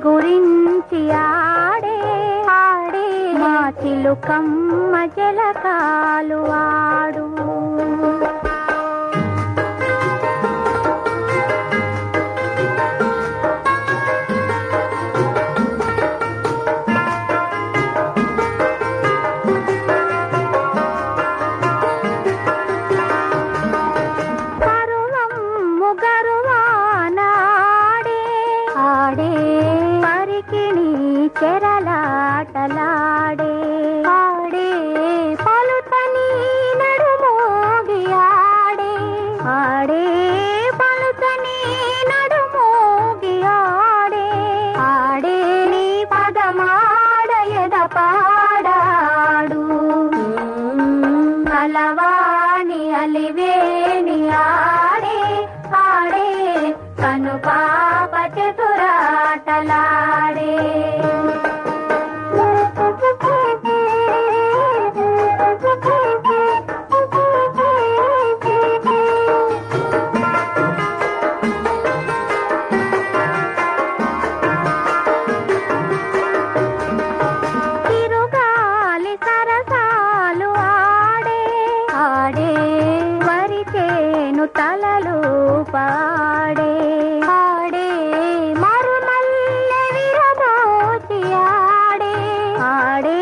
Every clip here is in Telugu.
గురించి ఆడే ఆడే మా చిలుకమ్మ జలకాలు ఆడు చెరలాటలాడే ఆడే పలుతని నడుమోగి ఆడే ఆడే పలుతని నడుమోగి ఆడే ఆడే నీ పదమాడ ఎద పాడాడు కలవాణి అలివేణి ఆడే ఆడే కను పాప చతురాటలాడే తలలు పాడే ఆడే మరుమల్లె విరబోచి ఆడే ఆడే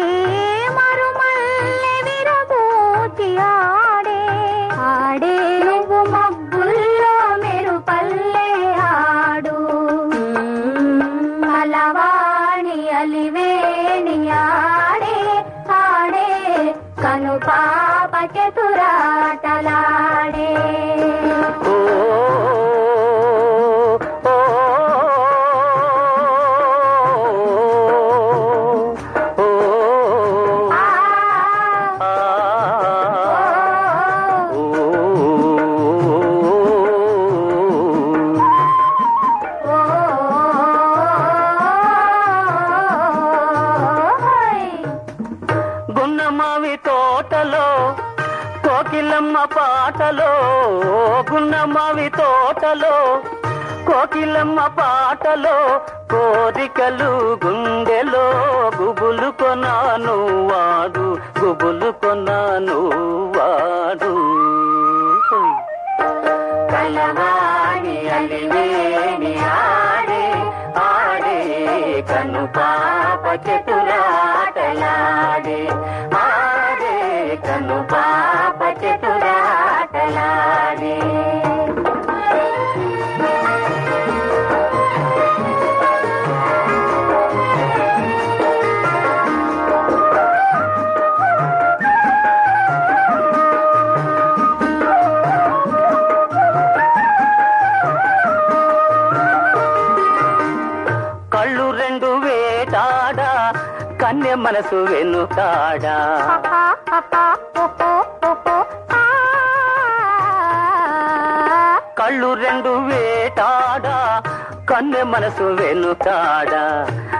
మరుమల్లె విరబోచి ఆడే ఆడే నువ్వు మబ్బుల్లో మెరుపల్లె ఆడు అలవాణి అలివేణి ఆడే ఆడే కను పాప చతురాటలాడే గున్నమావి తోటలో కోకిలమ్మ పాటలో గున్నమావి తోటలో కోకిలమ్మ పాటలో కోరికలు గుండెలో గుబులు కొనాను వాడు గుబులు కొనాను వాడు కలవాణి అలివేణి ఆడే ఆడే కను పాప చతురాటలాడే ఆడే కను పాప చతురాటలాడే కళ్ళు రెండు వేటాడా కన్య మనసు వెనుకాడా కళ్ళు రెండు వేటాడా కన్య మనసు వెనుకాడా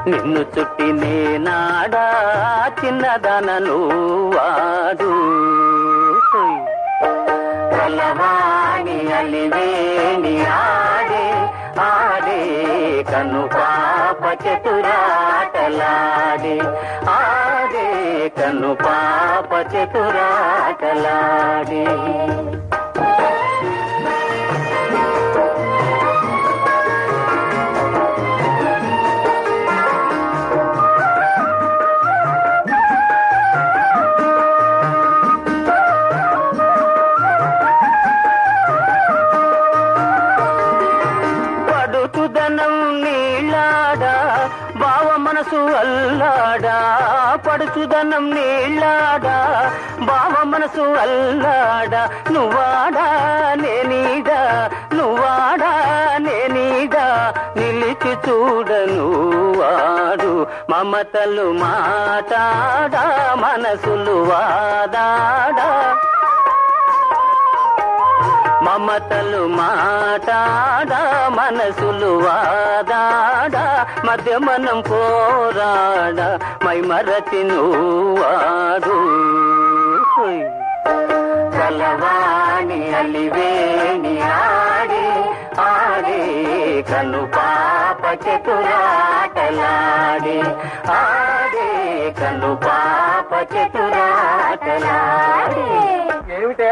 నిన్ను చుట్టి నేనాడా చిన్నదనను వాడు కలవాణి అలివేణి ఆడే ఆడే కను పాప చతురాటలాడే ఆడే కను పాప చతురాటలాడే పడుచుదనం నీళ్ళాడా బావ మనసు అల్లాడా పడుచుదనం నీళ్ళాడా బావ మనసు అల్లాడా నువ్వాడా నేని చూడను వాడు మమతలు మాటాడా మనసులు వాదాడా మమతలు మాటాడా మనసులు వాదాడా మధ్య మనం పోరాడా మై మరచి నువ్వాడు కలవాణి అలివేణి ఆడే ఆడే కను పాప చతురాటలాడే ఆడే కను పాప చతురాటలాడే. ఏమిటే